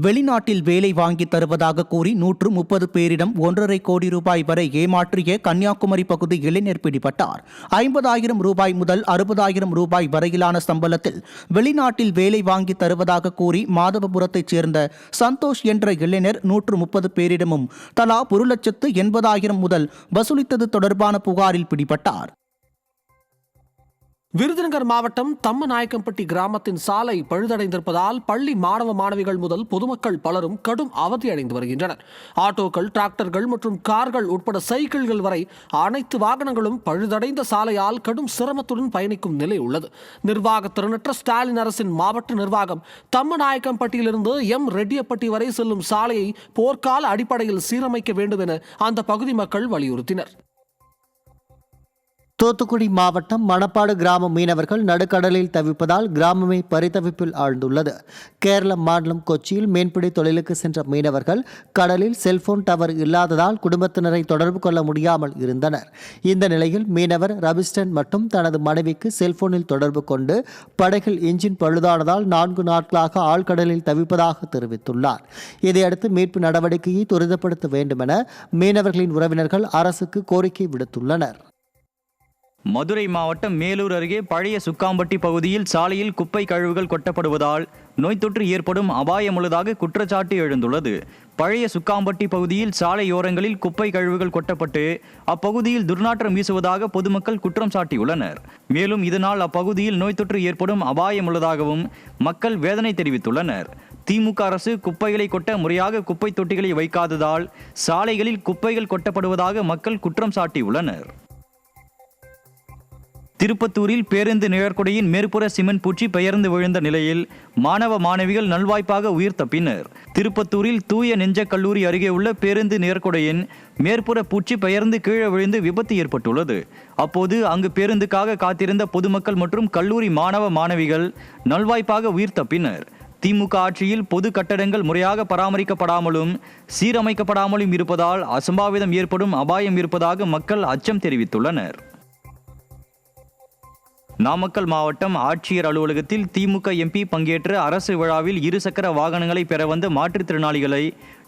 வெளிநாட்டில் வேலை வாங்கி தருவதாக கூறி 130 பேரிடம் 1.5 கோடி ரூபாய் வரை ஏமாற்றிய கன்னியாகுமரி பகுதி இளைஞர் பிடிபட்டார். 50,000 ரூபாய் முதல் 60,000 ரூபாய் வரையிலான சம்பளத்தில் வெளிநாட்டில் வேலை வாங்கி தருவதாக கூறி மாதவபுரத்தைச் சேர்ந்த சந்தோஷ் என்ற இளைஞர் 130 பேரிடமும் தலா 1,80,000 முதல் வசூலித்தது தொடர்பான புகாரில் பிடிபட்டார். விருதுநகர் மாவட்டம் தம்மநாயக்கம்பட்டி கிராமத்தின் சாலை பழுதடைந்திருப்பதால் பள்ளி மாணவ மாணவிகள் முதல் பொதுமக்கள் பலரும் கடும் அவதியடைந்து வருகின்றனர். ஆட்டோக்கள், டிராக்டர்கள் மற்றும் கார்கள் உட்பட சைக்கிள்கள் வரை அனைத்து வாகனங்களும் பழுதடைந்த சாலையால் கடும் சிரமத்துடன் பயணிக்கும் நிலை உள்ளது. நிர்வாக திறனற்ற ஸ்டாலின் அரசின் மாவட்ட நிர்வாகம் தம்மநாயக்கம்பட்டியிலிருந்து ரெட்டியப்பட்டி வரை செல்லும் சாலையை போர்க்கால அடிப்படையில் சீரமைக்க வேண்டும் என அந்த பகுதி மக்கள் வலியுறுத்தினர். தூத்துக்குடி மாவட்டம் மணப்பாடு கிராம மீனவர்கள் நடுக்கடலில் தவிப்பதால் கிராமமே பரிதவிப்பில் ஆழ்ந்துள்ளது. கேரள மாநிலம் கொச்சியில் மீன்பிடி தொழிலுக்கு சென்ற மீனவர்கள் கடலில் செல்போன் டவர் இல்லாததால் குடும்பத்தினரை தொடர்பு கொள்ள முடியாமல் இருந்தனர். இந்த நிலையில் மீனவர் ரபிஸ்டன் மற்றும் தனது மனைவிக்கு செல்போனில் தொடர்பு கொண்டு படகில் என்ஜின் பழுதானதால் 4 நாட்களாக ஆழ்கடலில் தவிப்பதாக தெரிவித்துள்ளார். இதையடுத்து மீட்பு நடவடிக்கையை துரிதப்படுத்த வேண்டும் என மீனவர்களின் உறவினர்கள் அரசுக்கு கோரிக்கை விடுத்துள்ளனர். மதுரை மாவட்டம் மேலூர் அருகே பழைய சுக்காம்பட்டி பகுதியில் சாலையில் குப்பை கழிவுகள் கொட்டப்படுவதால் நோய் தொற்று ஏற்படும் அபாயம் உள்ளதாக குற்றச்சாட்டு எழுந்துள்ளது. பழைய சுக்காம்பட்டி பகுதியில் சாலையோரங்களில் குப்பை கழிவுகள் கொட்டப்பட்டு அப்பகுதியில் துர்நாற்றம் வீசுவதாக பொதுமக்கள் குற்றம் சாட்டியுள்ளனர். மேலும் இதனால் அப்பகுதியில் நோய் தொற்று ஏற்படும் அபாயம் உள்ளதாகவும் மக்கள் வேதனை தெரிவித்துள்ளனர். திமுக அரசு குப்பைகளை கொட்ட முறையாக குப்பை தொட்டிகளை வைக்காததால் சாலைகளில் குப்பைகள் கொட்டப்படுவதாக மக்கள் குற்றம் சாட்டியுள்ளனர். திருப்பத்தூரில் பேருந்து நிழற்குடையின் மேற்புற சிமெண்ட் பூச்சி பெயர்ந்து விழுந்த நிலையில் மாணவ மாணவிகள் நல்வாய்ப்பாக உயிர் தப்பினர். திருப்பத்தூரில் தூய நெஞ்ச கல்லூரி அருகே உள்ள பேருந்து நிழற்குடையின் மேற்புற பூச்சி பெயர்ந்து கீழே விழுந்து விபத்து ஏற்பட்டுள்ளது. அப்போது அங்கு பேருந்துக்காக காத்திருந்த பொதுமக்கள் மற்றும் கல்லூரி மாணவ மாணவிகள் நல்வாய்ப்பாக உயிர் தப்பினர். திமுக ஆட்சியில் பொது கட்டடங்கள் முறையாக பராமரிக்கப்படாமலும் சீரமைக்கப்படாமலும் இருப்பதால் அசம்பாவிதம் ஏற்படும் அபாயம் இருப்பதாக மக்கள் அச்சம் தெரிவித்துள்ளனர். நாமக்கல் மாவட்டம் ஆட்சியர் அலுவலகத்தில் திமுக எம்பி பங்கேற்ற அரசு விழாவில் இருசக்கர வாகனங்களை பெற வந்த மாற்றுத்திறனாளிகளை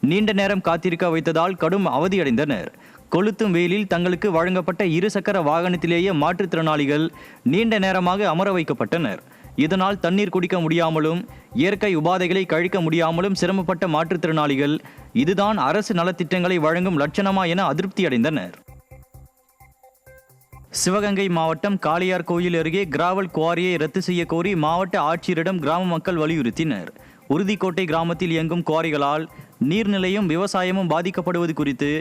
நீண்ட நேரம் காத்திருக்க வைத்ததால் கடும் அவதியடைந்தனர். கொளுத்தும் வெயிலில் தங்களுக்கு வழங்கப்பட்ட இருசக்கர வாகனத்திலேயே மாற்றுத்திறனாளிகள் நீண்ட நேரமாக அமர வைக்கப்பட்டனர். இதனால் தண்ணீர் குடிக்க முடியாமலும் இயற்கை உபாதைகளை கழிக்க முடியாமலும் சிரமப்பட்ட மாற்றுத்திறனாளிகள் இதுதான் அரசு நலத்திட்டங்களை வழங்கும் லட்சணமா என அதிருப்தி அடைந்தனர். சிவகங்கை மாவட்டம் காளியார் கோயில் அருகே கிராவல் குவாரியை ரத்து செய்ய கோரி மாவட்ட ஆட்சியரிடம் கிராம மக்கள் வலியுறுத்தினர். உறுதிக்கோட்டை கிராமத்தில் இயங்கும் குவாரிகளால் நீர்நிலையும் விவசாயமும் பாதிக்கப்படுவது குறித்து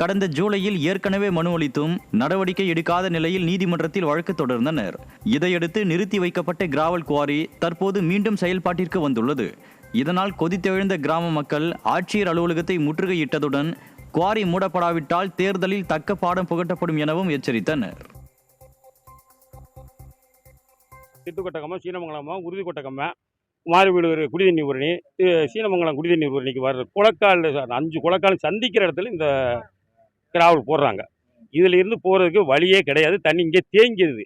கடந்த ஜூலையில் ஏற்கனவே மனு அளித்தும் நடவடிக்கை எடுக்காத நிலையில் நீதிமன்றத்தில் வழக்கு தொடர்ந்தனர். இதையடுத்து நிறுத்தி வைக்கப்பட்ட கிராவல் குவாரி தற்போது மீண்டும் செயல்பாட்டிற்கு வந்துள்ளது. இதனால் கொதித்தெழுந்த கிராம மக்கள் ஆட்சியர் அலுவலகத்தை முற்றுகையிட்டதுடன் குவாரி மூடப்படாவிட்டால் தேர்தலில் தக்க பாடம் புகட்டப்படும் எனவும் எச்சரித்தனர். திட்டுக்கொட்டகம்மா, சீனமங்கலம்மா, உறுதிக்கொட்டகம்மா, மாறுவீடு குடிதண்ணீர் ஊரணி, சீனமங்கலம் குடிதண்ணீர் ஊரணிக்கு வர்ற குளக்கால் 5 குளக்கால் சந்திக்கிற இடத்துல இந்த கிராவல் போடுறாங்க. இதில் இருந்து போகிறதுக்கு வழியே கிடையாது. தண்ணி இங்கே தேங்கிடுது.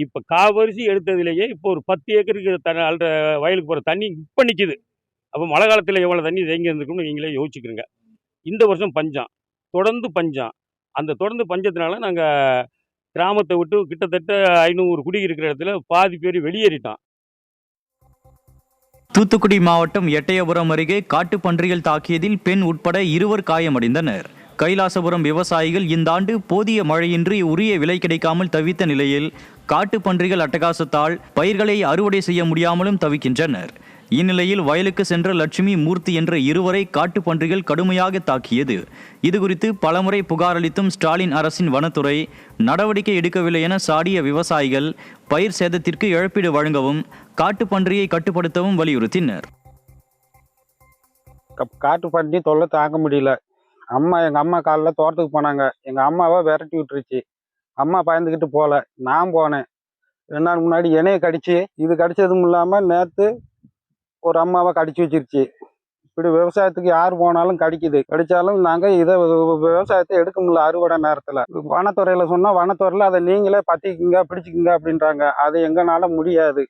இப்போ காவரிசி எடுத்ததுலேயே இப்போ ஒரு 10 ஏக்கருக்கு அல்ற வயலுக்கு போகிற தண்ணி இப்போ நிற்கிது. அப்போ மழை காலத்தில் எவ்வளோ தண்ணி தேங்கி இருந்திருக்குன்னு நீங்களே யோசிச்சுக்கிறீங்க. இந்த வருஷம் பஞ்சம், தொடர்ந்து பஞ்சம். அந்த தொடர்ந்து பஞ்சத்தினால நாங்கள் கிராமத்தை விட்டு கிட்டத்தட்ட 500 குடி இருக்கிற இடத்துல பாதி பேர் வெளியேறிட்டோம். தூத்துக்குடி மாவட்டம் எட்டயபுரம் அருகே காட்டுப்பன்றிகள் தாக்கியதில் பெண் உட்பட 2 காயமடைந்தனர். கைலாசபுரம் விவசாயிகள் இந்த ஆண்டு போதிய மழையின்றி உரிய விலை கிடைக்காமல் தவித்த நிலையில் காட்டுப்பன்றிகள் அட்டகாசத்தால் பயிர்களை அறுவடை செய்ய முடியாமலும் தவிக்கின்றனர். இந்நிலையில் வயலுக்கு சென்ற லட்சுமி, மூர்த்தி என்ற 2 காட்டுப்பன்றிகள் கடுமையாக தாக்கியது. இதுகுறித்து பலமுறை புகார் அளித்தும் ஸ்டாலின் அரசின் வனத்துறை நடவடிக்கை எடுக்கவில்லை என சாடிய விவசாயிகள் பயிர் சேதத்திற்கு இழப்பீடு வழங்கவும் காட்டுப்பன்றியை கட்டுப்படுத்தவும் வலியுறுத்தினர். காட்டுப்பன்றி தொல்லை தாங்க முடியல. எங்கள் அம்மா காலைல தோட்டத்துக்கு போனாங்க. எங்கள் அம்மாவை விரட்டி விட்டுருச்சு. அம்மா பயந்துக்கிட்டு போகல. நான் போனேன். 2 நாள் முன்னாடி என்னையை கடிச்சு, இது கடிச்சதும் இல்லாமல் நேற்று ஒரு அம்மாவை கடிச்சு வச்சிருச்சு. இப்படி விவசாயத்துக்கு யார் போனாலும் கடிச்சாலும் நாங்கள் இதை விவசாயத்தை எடுக்க முடியல. அறுவடை நேரத்தில் வனத்துறையில் சொன்னால் வனத்துறையில் அதை நீங்களே பற்றிக்குங்க, பிடிச்சிக்குங்க அப்படின்றாங்க. அது எங்களால் முடியாது.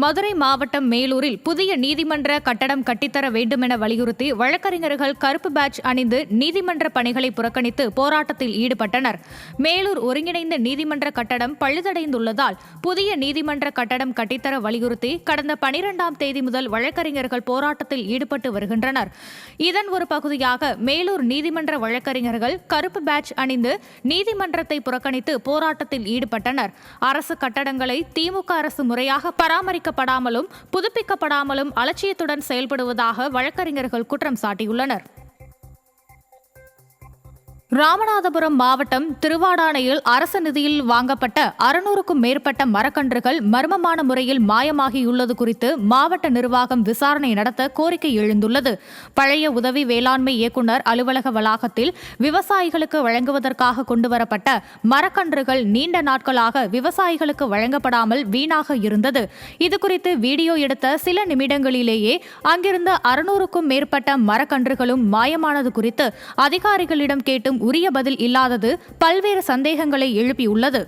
மதுரை மாவட்டம் மேலூரில் புதிய நீதிமன்ற கட்டடம் கட்டித்தர வேண்டுமென வலியுறுத்தி வழக்கறிஞர்கள் கருப்பு பேட்ஜ் அணிந்து நீதிமன்ற பணிகளை புறக்கணித்து போராட்டத்தில் ஈடுபட்டனர். மேலூர் ஒருங்கிணைந்த நீதிமன்ற கட்டடம் பழுதடைந்துள்ளதால் புதிய நீதிமன்ற கட்டடம் கட்டித்தர வலியுறுத்தி கடந்த 12ஆம் தேதி முதல் வழக்கறிஞர்கள் போராட்டத்தில் ஈடுபட்டு வருகின்றனர். இதன் ஒரு பகுதியாக மேலூர் நீதிமன்ற வழக்கறிஞர்கள் கருப்பு பேட்ஜ் அணிந்து நீதிமன்றத்தை புறக்கணித்து போராட்டத்தில் ஈடுபட்டனர். அரசு கட்டடங்களை திமுக அரசு முறையாக பராமரிக்கப்படாமலும் புதுப்பிக்கப்படாமலும் அலட்சியத்துடன் செயல்படுவதாக வழக்கறிஞர்கள் குற்றம் சாட்டியுள்ளனர். ராமநாதபுரம் மாவட்டம் திருவாடானையில் அரசு நிதியில் வாங்கப்பட்ட 600க்கும் மேற்பட்ட மரக்கன்றுகள் மர்மமான முறையில் மாயமாகியுள்ளது குறித்து மாவட்ட நிர்வாகம் விசாரணை நடத்த கோரிக்கை எழுந்துள்ளது. பழைய உதவி வேளாண்மை இயக்குநர் அலுவலக வளாகத்தில் விவசாயிகளுக்கு வழங்குவதற்காக கொண்டுவரப்பட்ட மரக்கன்றுகள் நீண்ட நாட்களாக விவசாயிகளுக்கு வழங்கப்படாமல் வீணாக இருந்தது. இதுகுறித்து வீடியோ எடுத்த சில நிமிடங்களிலேயே அங்கிருந்த 600க்கும் மேற்பட்ட மரக்கன்றுகளும் மாயமானது குறித்து அதிகாரிகளிடம் கேட்டும் உரிய பதில் இல்லாதது பல்வேறு சந்தேகங்களை எழுப்பியுள்ளது.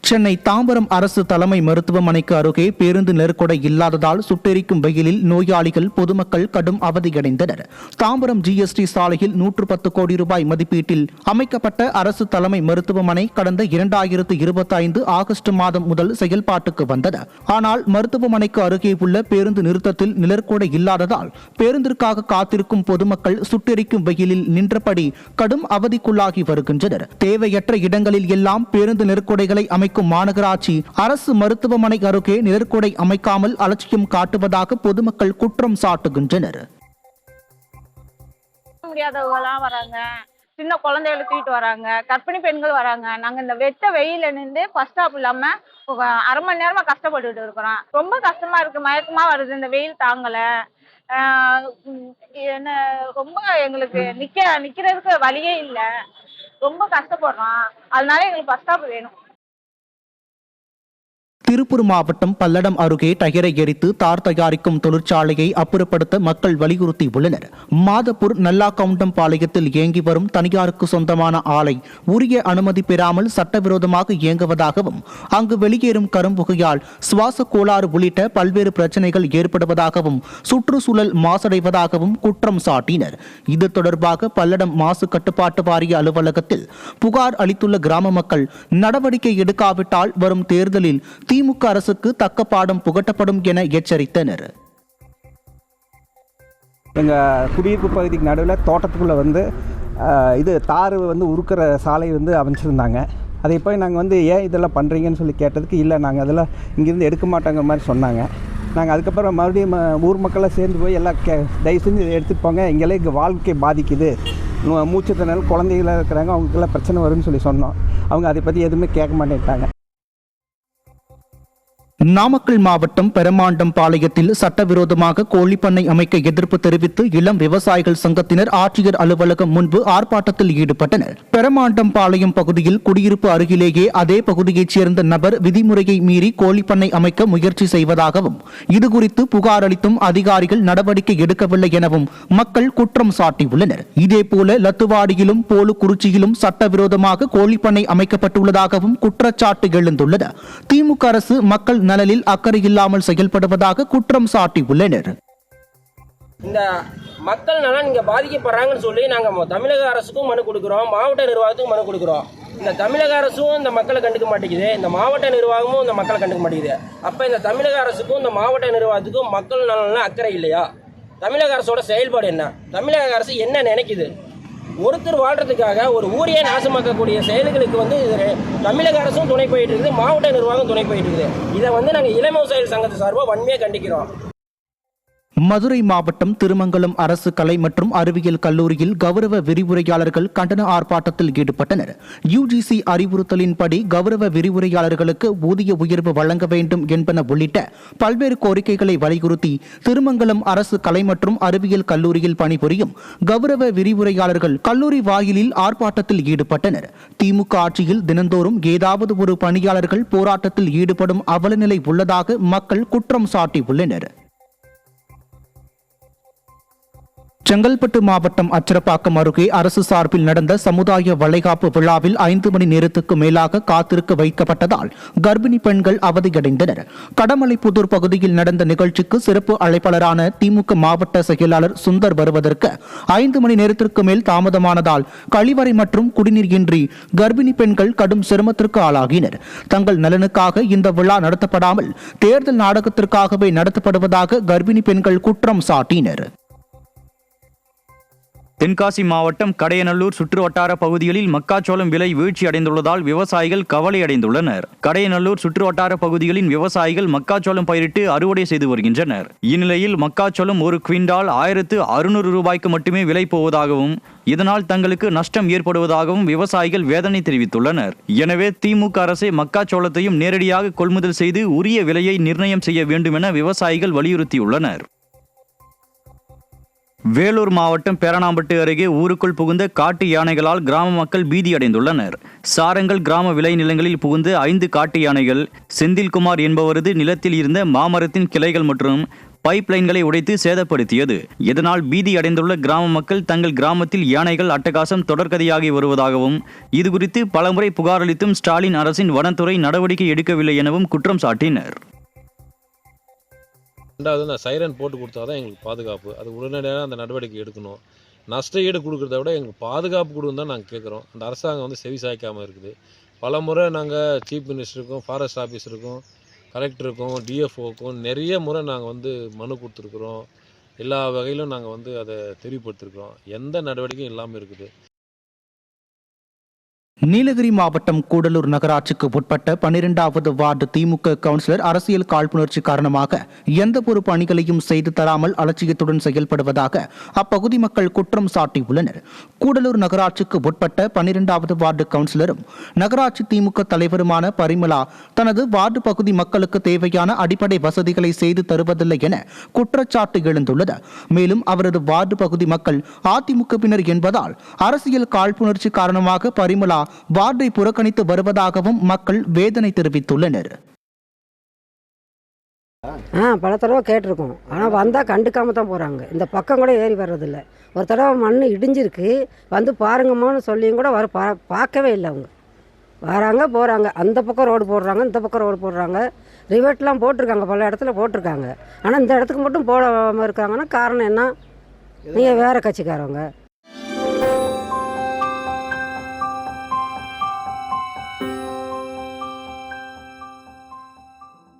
சென்னை தாம்பரம் அரசு தலைமை மருத்துவமனைக்கு அருகே பேருந்து நெருக்கொடை இல்லாததால் சுட்டெரிக்கும் வெயிலில் நோயாளிகள் பொதுமக்கள் கடும் அவதியடைந்தனர். தாம்பரம் GST சாலையில் 110 கோடி ரூபாய் மதிப்பீட்டில் அமைக்கப்பட்ட அரசு தலைமை மருத்துவமனை கடந்த 2025 ஆகஸ்ட் மாதம் முதல் செயல்பாட்டுக்கு வந்தது. ஆனால் மருத்துவமனைக்கு அருகே உள்ள பேருந்து நிறுத்தத்தில் நிழற்கொடை இல்லாததால் பேருந்திற்காக காத்திருக்கும் பொதுமக்கள் சுட்டெரிக்கும் வெயிலில் நின்றபடி கடும் அவதிக்குள்ளாகி வருகின்றனர். தேவையற்ற இடங்களில் எல்லாம் பேருந்து நெருக்கொடைகளை அமைக்கும் மாநகராட்சி அரசு மருத்துவமனை அருகே நிழற்குடை அமைக்காமல் அலட்சியம் காட்டுவதாக பொதுமக்கள் குற்றம் சாட்டுகின்றனர். முடியாதவங்கலாம் வராங்க, சின்ன குழந்தைகளை தூக்கிட்டு வராங்க, கர்ப்பிணி பெண்கள் வராங்க. நாங்க இந்த வெட்ட வெயில நின்று பஸ் ஸ்டாப் இல்லாம 1/2 மணி நேரமா கஷ்டப்பட்டுட்டு இருக்கிறோம். ரொம்ப கஷ்டமா இருக்கு, மயக்கமா வருது, இந்த வெயில் தாங்கல. என்ன ரொம்ப எங்களுக்கு நிக்கிறதுக்கு வழியே இல்லை, ரொம்ப கஷ்டப்படுறோம். அதனால எங்களுக்கு பஸ் ஸ்டாப் வேணும். திருப்பூர் மாவட்டம் பல்லடம் அருகே டயரை எரித்து தார் தயாரிக்கும் தொழிற்சாலையை அப்புறப்படுத்த மக்கள் வலியுறுத்தி உள்ளனர். மாதப்பூர் நல்லாக்கவுண்டம்பாளையத்தில் இயங்கி வரும் தனியாருக்கு சொந்தமான ஆலை உரிய அனுமதி பெறாமல் சட்டவிரோதமாக இயங்குவதாகவும் அங்கு வெளியேறும் கரும்புகையால் சுவாச கோளாறு உள்ளிட்ட பல்வேறு பிரச்சனைகள் ஏற்படுவதாகவும் சுற்றுச்சூழல் மாசடைவதாகவும் குற்றம் சாட்டினர். இது தொடர்பாக பல்லடம் மாசு கட்டுப்பாட்டு வாரிய அலுவலகத்தில் புகார் அளித்துள்ள கிராம மக்கள் நடவடிக்கை எடுக்காவிட்டால் வரும் தேர்தலில் திமுக அரசுக்கு தக்க பாடம் புகட்டப்படும் என எச்சரித்தனர். எங்கள் குடியிருப்பு பகுதிக்கு நடுவில் தோட்டத்துக்குள்ளே வந்து இது தார் உருக்கிற சாலை அமைச்சிருந்தாங்க. அதை போய் நாங்கள் ஏன் இதெல்லாம் பண்ணுறீங்கன்னு சொல்லி கேட்டதுக்கு, இல்லை நாங்கள் அதெல்லாம் இங்கேருந்து எடுக்க மாட்டோங்கிற மாதிரி சொன்னாங்க. நாங்கள் அதுக்கப்புறம் மறுபடியும் ஊர் மக்களாக சேர்ந்து போய் எல்லாம் தயவு செஞ்சு இதை எடுத்துகிட்டு போங்க, இங்கெல்லாம் இங்கே வாழ்க்கை பாதிக்குது, மூச்சு திணறல், குழந்தைகளாக இருக்கிறாங்க, அவங்களுக்கெல்லாம் பிரச்சனை வரும்னு சொல்லி சொன்னோம். அவங்க அதை பற்றி எதுவுமே கேட்க மாட்டேன்ட்டாங்க. நாமக்கல் மாவட்டம் பெரமாண்டம் பாளையத்தில் சட்டவிரோதமாக கோழிப்பண்ணை அமைக்க எதிர்ப்பு தெரிவித்து இளம் விவசாயிகள் சங்கத்தினர் ஆட்சியர் அலுவலகம் முன்பு ஆர்ப்பாட்டத்தில் ஈடுபட்டனர். பெரமாண்டம் பாளையம் பகுதியில் குடியிருப்பு அருகிலேயே அதே பகுதியைச் சேர்ந்த நபர் விதிமுறையை மீறி கோழிப்பண்ணை அமைக்க முயற்சி செய்வதாகவும் இதுகுறித்து புகார் அளித்தும் அதிகாரிகள் நடவடிக்கை எடுக்கவில்லை எனவும் மக்கள் குற்றம் சாட்டியுள்ளனர். இதேபோல லத்துவாடியிலும் போலுக்குறிச்சியிலும் சட்டவிரோதமாக கோழிப்பண்ணை அமைக்கப்பட்டுள்ளதாகவும் குற்றச்சாட்டு எழுந்துள்ளது. திமுக அரசு மக்கள் நலனில் அக்கறை இல்லாமல் செயல்படுவதாக குற்றம் சாட்டியுள்ளனர். இந்த மக்கள் நலன் இங்கே பாதிக்கப்படுறாங்கன்னு சொல்லி நாங்கள் தமிழக அரசுக்கும் மனு கொடுக்குறோம், மாவட்ட நிர்வாகத்துக்கும் மனு கொடுக்குறோம். இந்த தமிழக அரசும் இந்த மக்களை கண்டுக்க மாட்டேங்குது, இந்த மாவட்ட நிர்வாகமும் இந்த மக்களை கண்டுக்க மாட்டேங்குது. அப்போ இந்த தமிழக அரசுக்கும் இந்த மாவட்ட நிர்வாகத்துக்கும் மக்கள் நலனில் அக்கறை இல்லையா? தமிழக அரசோட செயல்பாடு என்ன? தமிழக அரசு என்ன நினைக்குது? ஒருத்தர் வாழ்றதுக்காக ஒரு ஊரையே நாசமாக்கக்கூடிய செயல்களுக்கு தமிழக அரசும் துணை போயிட்டு இருக்குது, மாவட்ட நிர்வாகம் துணை போயிட்டு இருக்குது. இதை நாங்கள் இளம் விவசாயிகள் சங்கத்து சார்பாக வன்மையாக கண்டிக்கிறோம். மதுரை மாவட்டம் திருமங்கலம் அரசு கலை மற்றும் அறிவியல் கல்லூரியில் கௌரவ விரிவுரையாளர்கள் கண்டன ஆர்ப்பாட்டத்தில் ஈடுபட்டனர். UGC அறிவுறுத்தலின்படி கௌரவ விரிவுரையாளர்களுக்கு ஊதிய உயர்வு வழங்க வேண்டும் என்பன உள்ளிட்ட பல்வேறு கோரிக்கைகளை வலியுறுத்தி திருமங்கலம் அரசு கலை மற்றும் அறிவியல் கல்லூரியில் பணிபுரியும் கௌரவ விரிவுரையாளர்கள் கல்லூரி வாயிலில் ஆர்ப்பாட்டத்தில் ஈடுபட்டனர். திமுக ஆட்சியில் தினந்தோறும் ஏதாவது ஒரு பணியாளர்கள் போராட்டத்தில் ஈடுபடும் அவலநிலை உள்ளதாக மக்கள் குற்றம் சாட்டியுள்ளனர். செங்கல்பட்டு மாவட்டம் அச்சரப்பாக்கம் அருகே அரசு சார்பில் நடந்த சமுதாய வளைகாப்பு விழாவில் 5 மணி நேரத்துக்கு மேலாக காத்திருக்க வைக்கப்பட்டதால் கர்ப்பிணி பெண்கள் அவதியடைந்தனர். கடமலைப்புதூர் பகுதியில் நடந்த நிகழ்ச்சிக்கு சிறப்பு அழைப்பாளரான திமுக மாவட்ட செயலாளர் சுந்தர் வருவதற்கு 5 மணி நேரத்திற்கு மேல் தாமதமானதால் கழிவறை மற்றும் குடிநீர் இன்றி கர்ப்பிணி பெண்கள் கடும் சிரமத்திற்கு ஆளாகினர். தங்கள் நலனுக்காக இந்த விழா நடத்தப்படாமல் தேர்தல் நாடகத்திற்காகவே நடத்தப்படுவதாக கர்ப்பிணி பெண்கள் குற்றம் சாட்டினர். தென்காசி மாவட்டம் கடையநல்லூர் சுற்றுவட்டார பகுதிகளில் மக்காச்சோளம் விலை வீழ்ச்சி அடைந்துள்ளதால் விவசாயிகள் கவலை அடைந்துள்ளனர். கடையநல்லூர் சுற்றுவட்டார பகுதிகளின் விவசாயிகள் மக்காச்சோளம் பயிரிட்டு அறுவடை செய்து வருகின்றனர். இந்நிலையில் மக்காச்சோளம் ஒரு குவிண்டால் 1600 ரூபாய்க்கு மட்டுமே விலை போவதாகவும் இதனால் தங்களுக்கு நஷ்டம் ஏற்படுவதாகவும் விவசாயிகள் வேதனை தெரிவித்துள்ளனர். எனவே திமுக அரசே மக்காச்சோளத்தையும் நேரடியாக கொள்முதல் செய்து உரிய விலையை நிர்ணயம் செய்ய வேண்டும் என விவசாயிகள் வலியுறுத்தியுள்ளனர். வேலூர் மாவட்டம் பேரணாம்பட்டு அருகே ஊருக்குள் புகுந்த காட்டு யானைகளால் கிராம மக்கள் பீதியடைந்துள்ளனர். சாரங்கல் கிராம விளைநிலங்களில் புகுந்த 5 காட்டு யானைகள் செந்தில்குமார் என்பவரது நிலத்தில் இருந்த மாமரத்தின் கிளைகள் மற்றும் பைப் லைன்களை உடைத்து சேதப்படுத்தியது. இதனால் பீதி அடைந்துள்ள கிராம மக்கள் தங்கள் கிராமத்தில் யானைகள் அட்டகாசம் தொடர்கதையாகி வருவதாகவும் இதுகுறித்து பலமுறை புகார் அளித்தும் ஸ்டாலின் அரசின் வனத்துறை நடவடிக்கை எடுக்கவில்லை எனவும் குற்றம் சாட்டினர். ரெண்டாவது அந்த சைரன் போட்டு கொடுத்தா தான் எங்களுக்கு பாதுகாப்பு. அது உடனடியாக அந்த நடவடிக்கை எடுக்கணும். நஷ்ட ஈடு கொடுக்குறத விட எங்களுக்கு பாதுகாப்பு கொடுன்னு தான் நாங்கள் கேட்குறோம். அந்த அரசாங்கம் வந்து செவி சாய்க்காமல் இருக்குது. பல முறை நாங்கள் சீஃப் மினிஸ்டருக்கும் ஃபாரஸ்ட் ஆஃபீஸருக்கும் கலெக்டருக்கும் டிஎஃப்ஓக்கும் நிறைய முறை நாங்கள் வந்து மனு கொடுத்துருக்குறோம். எல்லா வகையிலும் நாங்கள் வந்து அதை தெளிவுபடுத்திருக்கிறோம். எந்த நடவடிக்கையும் இல்லாமல் இருக்குது. நீலகிரி மாவட்டம் கூடலூர் நகராட்சிக்கு உட்பட்ட 12வது வார்டு திமுக கவுன்சிலர் அரசியல் காழ்ப்புணர்ச்சி காரணமாக எந்த ஒரு பணிகளையும் செய்து தராமல் அலட்சியத்துடன் செயல்படுவதாக அப்பகுதி மக்கள் குற்றம் சாட்டியுள்ளனர். கூடலூர் நகராட்சிக்கு உட்பட்ட 12வது வார்டு கவுன்சிலரும் நகராட்சி திமுக தலைவருமான பரிமளா தனது வார்டு பகுதி மக்களுக்கு தேவையான அடிப்படை வசதிகளை செய்து தருவதில்லை என குற்றச்சாட்டு எழுந்துள்ளது. மேலும் அவரது வார்டு பகுதி மக்கள் அதிமுகவினர் என்பதால் அரசியல் காழ்ப்புணர்ச்சி காரணமாக பரிமளா வார்டை புறக்கணித்து வருவதாகவும் மக்கள் வேதனை தெரிவித்துள்ளனர். பல தடவை கேட்டிருக்கோம். ஆனால் வந்தால் கண்டுக்காம தான் போகிறாங்க. இந்த பக்கம் கூட ஏறி வர்றதில்ல. ஒரு தடவை மண் இடிஞ்சிருக்கு, வந்து பாருங்கம்மான்னு சொல்லியும் கூட பார்க்கவே இல்லை. அவங்க வராங்க போகிறாங்க. அந்த பக்கம் ரோடு போடுறாங்க, இந்த பக்கம் ரோடு போடுறாங்க. ரிவர்ட்லாம் போட்டிருக்காங்க, பல இடத்துல போட்டிருக்காங்க. ஆனால் இந்த இடத்துக்கு மட்டும் போடாமல் இருக்காங்கன்னா காரணம் என்ன? நீங்கள் வேறு கட்சிக்காரவங்க.